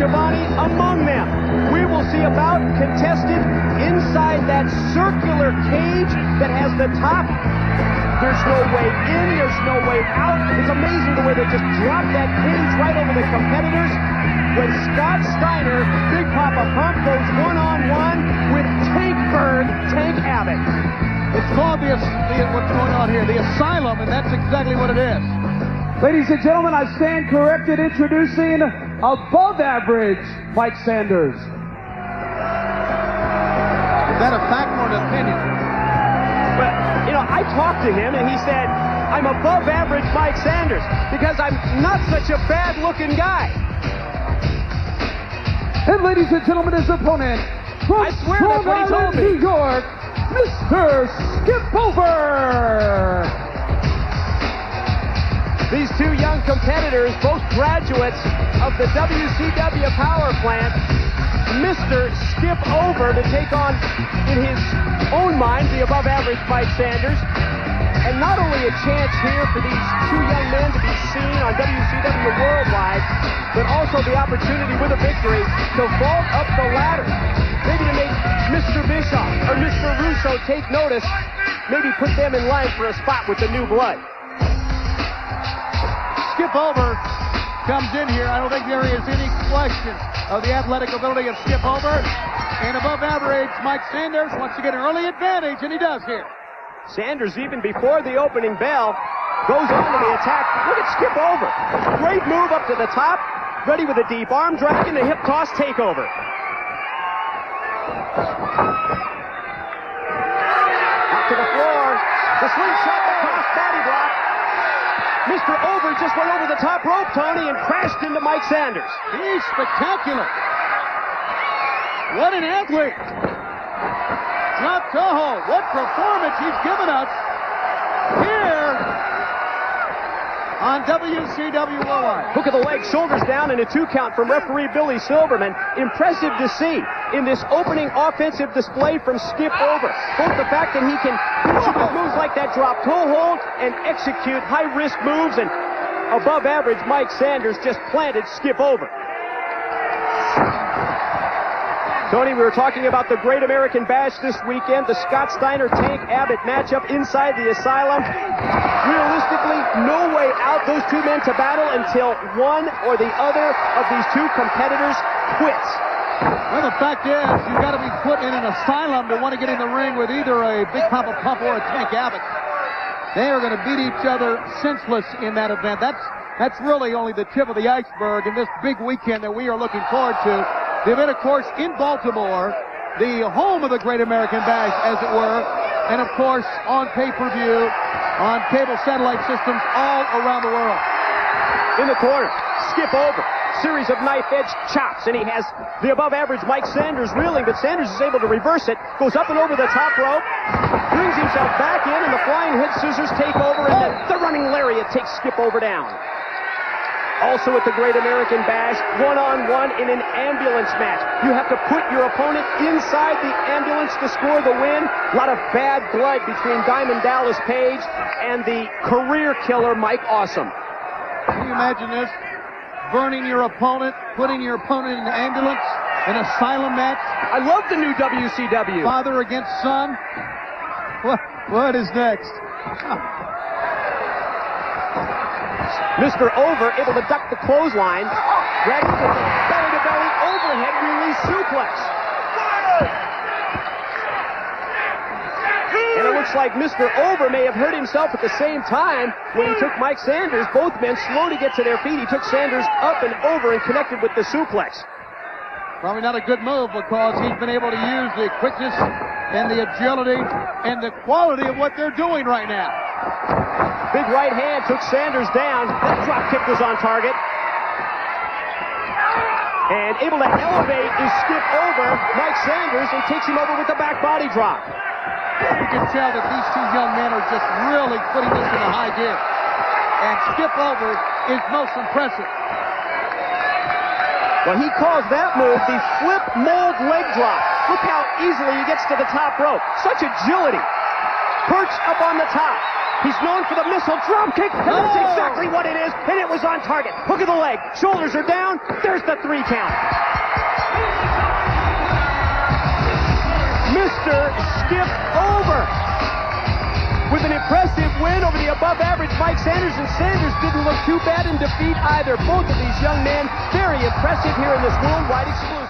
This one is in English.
Schiavone among them. We will see a bout contested inside that circular cage that has the top. There's no way in, there's no way out. It's amazing the way they just drop that cage right over the competitors. When Scott Steiner, Big Papa Pump, goes one-on-one with Tank Abbott. It's called what's going on here, the Asylum, and that's exactly what it is. Ladies and gentlemen, I stand corrected introducing above average Mike Sanders. Is that a fact or an opinion? But, you know, I talked to him and he said, I'm above average Mike Sanders because I'm not such a bad looking guy. And ladies and gentlemen, his opponent from I swear that's what he told me. New York, Mr. Skip Over. These two young competitors, both graduates of the WCW power plant, Mr. Skip Over to take on, in his own mind, the above-average Mike Sanders. And not only a chance here for these two young men to be seen on WCW Worldwide, but also the opportunity with a victory to vault up the ladder. Maybe to make Mr. Bischoff or Mr. Russo take notice, maybe put them in line for a spot with the new blood. Skip Over comes in here. I don't think there is any question of the athletic ability of Skip Over. And above average, Mike Sanders wants to get an early advantage, and he does here. Sanders, even before the opening bell, goes on to the attack. Look at Skip Over. Great move up to the top. Ready with a deep arm drag and a hip toss takeover. Up to the floor. The slingshot, the cross body block. Mr. Over just went over the top rope, Tony, and crashed into Mike Sanders. He's spectacular. What an athlete. Drop Toho. What performance he's given us here on WCW Worldwide. Hook of the leg, shoulders down, and a 2 count from referee Billy Silverman. Impressive to see in this opening offensive display from Skip Over. Both the fact that he can execute moves like that drop toe hold and execute high-risk moves, and above average Mike Sanders just planted Skip Over. Tony, we were talking about the Great American Bash this weekend, the Scott Steiner-Tank Abbott matchup inside the Asylum. Realistically, no way out, those two men to battle until one or the other of these two competitors quits. Well, the fact is, you've got to be put in an asylum to want to get in the ring with either a Big Papa Pump or a Tank Abbott. They are going to beat each other senseless in that event. That's really only the tip of the iceberg in this big weekend that we are looking forward to. The event, of course, in Baltimore, the home of the Great American Bash, as it were, and, of course, on pay-per-view, on cable satellite systems all around the world. In the corner, Skip Over, series of knife-edge chops, and he has the above-average Mike Sanders reeling, but Sanders is able to reverse it, goes up and over the top rope, brings himself back in, and the flying head scissors take over, and the running lariat takes Skip Over down. Also at the Great American Bash, one-on-one in an ambulance match. You have to put your opponent inside the ambulance to score the win. A lot of bad blood between Diamond Dallas Page and the career killer Mike Awesome. Can you imagine this? Burning your opponent, putting your opponent in an ambulance, an asylum match. I love the new WCW. Father against son. What is next? Mr. Over able to duck the clothesline. Dragging to the belly-to-belly overhead release suplex. And it looks like Mr. Over may have hurt himself at the same time when he took Mike Sanders. Both men slow to get to their feet. He took Sanders up and over and connected with the suplex. Probably not a good move because he's been able to use the quickness and the agility and the quality of what they're doing right now. Big right hand took Sanders down. That drop kick was on target. And able to elevate is Skip Over Mike Sanders and takes him over with the back body drop. You can tell that these two young men are just really putting this in a high gear. And Skip Over is most impressive. Well, he calls that move the flip mold leg drop. Look how easily he gets to the top rope. Such agility. Perched up on the top. He's known for the missile drop kick, and that's exactly what it is, and it was on target. Hook of the leg, shoulders are down, there's the 3 count. Mr. Skip Over with an impressive win over the above-average Mike Sanders, and Sanders didn't look too bad in defeat either. Both of these young men, very impressive here in this worldwide exclusive.